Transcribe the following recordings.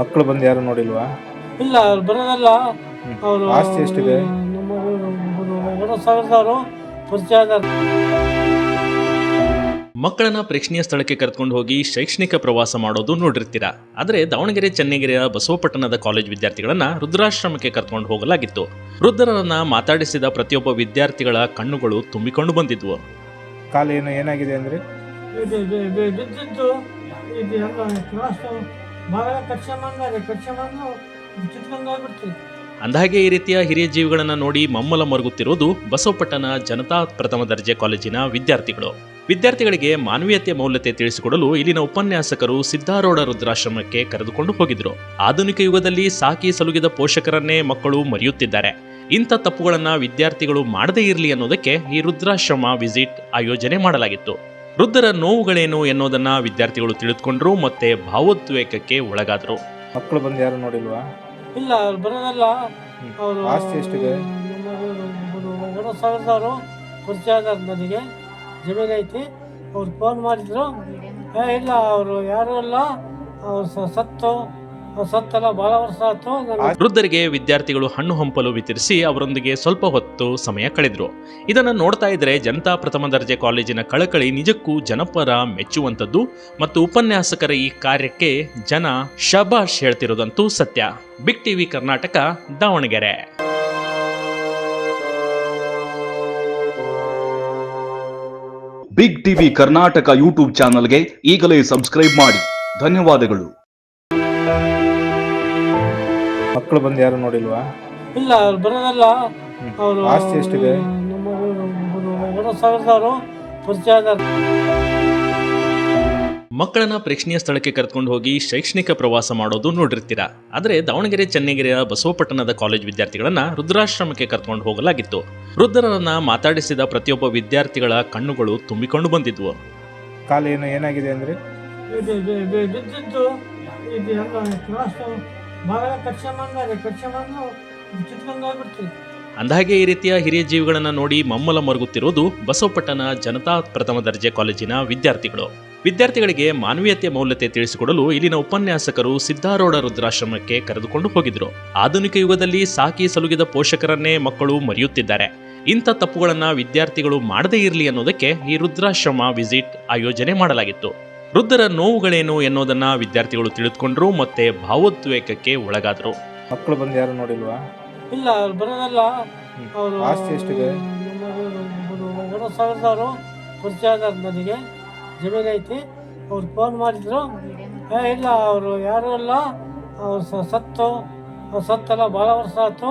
ಮಕ್ಕಳು ಬಂದು ಯಾರು ನೋಡಿಲ್ವಾ? ಇಲ್ಲ, ಅವ್ರು ಬರೋದಲ್ಲ. ಅವರು ಆಸ್ತಿ ಎಷ್ಟಿದೆ? ನಮ್ಮ 2,000 ಪರಿಚಯ ಆದ. ಮಕ್ಕಳನ್ನ ಪ್ರೇಕ್ಷಣೀಯ ಸ್ಥಳಕ್ಕೆ ಕರೆದುಕೊಂಡು ಹೋಗಿ ಶೈಕ್ಷಣಿಕ ಪ್ರವಾಸ ಮಾಡೋದು ನೋಡಿರ್ತೀರಾ. ಆದರೆ ದಾವಣಗೆರೆ ಚೆನ್ನಗಿರಿಯ ಬಸವಪಟ್ಟಣದ ಕಾಲೇಜ್ ವಿದ್ಯಾರ್ಥಿಗಳನ್ನ ರುದ್ರಾಶ್ರಮಕ್ಕೆ ಕರೆದುಕೊಂಡು ಹೋಗಲಾಗಿತ್ತು. ವೃದ್ಧರನ್ನ ಮಾತಾಡಿಸಿದ ಪ್ರತಿಯೊಬ್ಬ ವಿದ್ಯಾರ್ಥಿಗಳ ಕಣ್ಣುಗಳು ತುಂಬಿಕೊಂಡು ಬಂದಿದ್ವು. ಕಾಲು ಏನಾಗಿದೆ ಅಂದ್ರೆ ಬಿದ್ದಿದ್ದು ಇದು ಎಲ್ಲ ಕ್ರಾಸ್ ಭಾಗ ಕಟ್ಸ್ಕೊಂಬಂದು ಕಿತ್ಕೊಂಡು ಹೋಗ್ಬಿಡ್ತೀವಿ. ಅಂದಹಾಗೆ ಈ ರೀತಿಯ ಹಿರಿಯ ಜೀವಿಗಳನ್ನ ನೋಡಿ ಮಮ್ಮಲ ಮರುಗುತ್ತಿರುವುದು ಬಸವಪಟ್ಟಣ ಜನತಾ ಪ್ರಥಮ ದರ್ಜೆ ಕಾಲೇಜಿನ ವಿದ್ಯಾರ್ಥಿಗಳಿಗೆ ಮಾನವೀಯತೆ ಮೌಲ್ಯತೆ ತಿಳಿಸಿಕೊಡಲು ಇಲ್ಲಿನ ಉಪನ್ಯಾಸಕರು ಸಿದ್ದಾರೂಢ ರುದ್ರಾಶ್ರಮಕ್ಕೆ ಕರೆದುಕೊಂಡು ಹೋಗಿದ್ರು. ಆಧುನಿಕ ಯುಗದಲ್ಲಿ ಸಾಕಿ ಸಲುಗಿದ ಪೋಷಕರನ್ನೇ ಮಕ್ಕಳು ಮರೆಯುತ್ತಿದ್ದಾರೆ. ಇಂಥ ತಪ್ಪುಗಳನ್ನ ವಿದ್ಯಾರ್ಥಿಗಳು ಮಾಡದೇ ಇರಲಿ ಅನ್ನೋದಕ್ಕೆ ಈ ರುದ್ರಾಶ್ರಮ ವಿಸಿಟ್ ಆಯೋಜನೆ ಮಾಡಲಾಗಿತ್ತು. ವೃದ್ಧರ ನೋವುಗಳೇನು ಎನ್ನುವುದನ್ನ ವಿದ್ಯಾರ್ಥಿಗಳು ತಿಳಿದುಕೊಂಡ್ರು ಮತ್ತೆ ಭಾವೋದ್ವೇಗಕ್ಕೆ ಒಳಗಾದರು. ಮಕ್ಕಳು ಬಂದು ಯಾರು ನೋಡಿಲ್ವಾ? ಇಲ್ಲ, ಅವ್ರು ಬರೋದಲ್ಲ. ಅವರು ಆಸ್ತಿ ಎಷ್ಟಿದೆ? ನಮ್ಮ 2,000 ಪರಿಚಯ ಆದ ನನಗೆ ಜಮೀನು ಐತಿ. ಅವ್ರು ಫೋನ್ ಮಾಡಿದ್ರು, ಇಲ್ಲ ಅವರು ಯಾರು ಅಲ್ಲ, ಅವ್ರು ಸತ್ತಲ್ಲ ಭಾಳ ವರ್ಷ ಆಯ್ತು. ವೃದ್ಧರಿಗೆ ವಿದ್ಯಾರ್ಥಿಗಳು ಹಣ್ಣು ಹಂಪಲು ವಿತರಿಸಿ ಅವರೊಂದಿಗೆ ಸ್ವಲ್ಪ ಹೊತ್ತು ಸಮಯ ಕಳೆದ್ರು. ಇದನ್ನು ನೋಡ್ತಾ ಇದ್ರೆ ಜನತಾ ಪ್ರಥಮ ದರ್ಜೆ ಕಾಲೇಜಿನ ಕಳಕಳಿ ನಿಜಕ್ಕೂ ಜನಪರ ಮೆಚ್ಚುವಂಥದ್ದು ಮತ್ತು ಉಪನ್ಯಾಸಕರ ಈ ಕಾರ್ಯಕ್ಕೆ ಜನ ಶಬಾಷ್ ಹೇಳ್ತಿರೋದಂತೂ ಸತ್ಯ. Big TV Karnataka, Davanagere. Big TV Karnataka YouTube ಚಾನಲ್ಗೆ ಈಗಲೇ ಸಬ್ಸ್ಕ್ರೈಬ್ ಮಾಡಿ. ಧನ್ಯವಾದಗಳು. ಮಕ್ಕಳು ಬಂದು ಯಾರು ನೋಡಿಲ್ವಾ? ಇಲ್ಲ, ಅವ್ರು ಬರೋದಲ್ಲ. ಅವರು ಆಸ್ತಿ ಎಷ್ಟಿದೆ? ನಮ್ಮ 2,000 ಪರಿಚಯ ಆದ. ಮಕ್ಕಳನ್ನ ಪ್ರೇಕ್ಷಣೀಯ ಸ್ಥಳಕ್ಕೆ ಕರೆದುಕೊಂಡು ಹೋಗಿ ಶೈಕ್ಷಣಿಕ ಪ್ರವಾಸ ಮಾಡೋದು ನೋಡಿರ್ತೀರಾ. ಆದರೆ ದಾವಣಗೆರೆ ಚೆನ್ನಗಿರಿಯ ಬಸವಪಟ್ಟಣದ ಕಾಲೇಜ್ ವಿದ್ಯಾರ್ಥಿಗಳನ್ನ ರುದ್ರಾಶ್ರಮಕ್ಕೆ ಕರೆದುಕೊಂಡು ಹೋಗಲಾಗಿತ್ತು. ವೃದ್ಧರನ್ನ ಮಾತಾಡಿಸಿದ ಪ್ರತಿಯೊಬ್ಬ ವಿದ್ಯಾರ್ಥಿಗಳ ಕಣ್ಣುಗಳು ತುಂಬಿಕೊಂಡು ಬಂದಿದ್ವು. ಕಾಲು ಏನಾಗಿದೆ ಅಂದ್ರೆ ಬಿದ್ದಿದ್ದು ಇದು ಎಲ್ಲ ಕ್ರಾಸ್ ಭಾಗ ಕಟ್ಸ್ಕೊಂಬಂದು ಕಿತ್ಕೊಂಡು ಹೋಗ್ಬಿಡ್ತೀವಿ. ಅಂದಹಾಗೆ ಈ ರೀತಿಯ ಹಿರಿಯ ಜೀವಿಗಳನ್ನ ನೋಡಿ ಮಮ್ಮಲ ಮರುಗುತ್ತಿರುವುದು ಬಸವಪಟ್ಟಣ ಜನತಾ ಪ್ರಥಮ ದರ್ಜೆ ಕಾಲೇಜಿನ ವಿದ್ಯಾರ್ಥಿಗಳಿಗೆ ಮಾನವೀಯತೆ ಮೌಲ್ಯತೆ ತಿಳಿಸಿಕೊಡಲು ಇಲ್ಲಿನ ಉಪನ್ಯಾಸಕರು ಸಿದ್ದಾರೂಢ ರುದ್ರಾಶ್ರಮಕ್ಕೆ ಕರೆದುಕೊಂಡು ಹೋಗಿದ್ರು. ಆಧುನಿಕ ಯುಗದಲ್ಲಿ ಸಾಕಿ ಸಲುಗಿದ ಪೋಷಕರನ್ನೇ ಮಕ್ಕಳು ಮರೆಯುತ್ತಿದ್ದಾರೆ. ಇಂಥ ತಪ್ಪುಗಳನ್ನ ವಿದ್ಯಾರ್ಥಿಗಳು ಮಾಡದೇ ಇರಲಿ ಅನ್ನೋದಕ್ಕೆ ಈ ರುದ್ರಾಶ್ರಮ ವಿಸಿಟ್ ಆಯೋಜನೆ ಮಾಡಲಾಗಿತ್ತು. ವೃದ್ಧರ ನೋವುಗಳೇನು ಎನ್ನುವುದನ್ನ ವಿದ್ಯಾರ್ಥಿಗಳು ತಿಳಿದುಕೊಂಡ್ರು ಮತ್ತೆ ಭಾವೋದ್ವೇಗಕ್ಕೆ ಒಳಗಾದರು. ಮಕ್ಕಳು ಬಂದು ಯಾರು ನೋಡಿಲ್ವಾ? ಇಲ್ಲ, ಅವ್ರು ಬರೋದಲ್ಲ. ಅವರು ಆಸ್ತಿ ಎಷ್ಟಿದೆ? ನಮ್ಮ 2,000 ಪರಿಚಯ ಆದ ನನಗೆ ಜಮೀನು ಐತಿ. ಅವ್ರು ಫೋನ್ ಮಾಡಿದ್ರು, ಇಲ್ಲ ಅವರು ಯಾರು ಅಲ್ಲ, ಅವ್ರು ಸತ್ತಲ್ಲ ಭಾಳ ವರ್ಷ ಆಯ್ತು.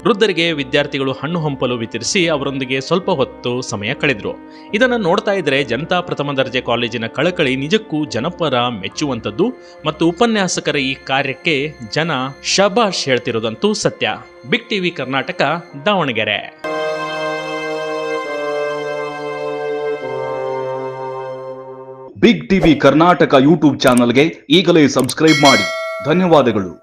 ವೃದ್ಧರಿಗೆ ವಿದ್ಯಾರ್ಥಿಗಳು ಹಣ್ಣು ಹಂಪಲು ವಿತರಿಸಿ ಅವರೊಂದಿಗೆ ಸ್ವಲ್ಪ ಹೊತ್ತು ಸಮಯ ಕಳೆದ್ರು. ಇದನ್ನು ನೋಡ್ತಾ ಇದ್ರೆ ಜನತಾ ಪ್ರಥಮ ದರ್ಜೆ ಕಾಲೇಜಿನ ಕಳಕಳಿ ನಿಜಕ್ಕೂ ಜನಪರ ಮೆಚ್ಚುವಂಥದ್ದು ಮತ್ತು ಉಪನ್ಯಾಸಕರ ಈ ಕಾರ್ಯಕ್ಕೆ ಜನ ಶಬಾಷ್ ಹೇಳ್ತಿರೋದಂತೂ ಸತ್ಯ. Big TV Karnataka, Davanagere. Big TV Karnataka YouTube ಚಾನಲ್ಗೆ ಈಗಲೇ ಸಬ್ಸ್ಕ್ರೈಬ್ ಮಾಡಿ. ಧನ್ಯವಾದಗಳು.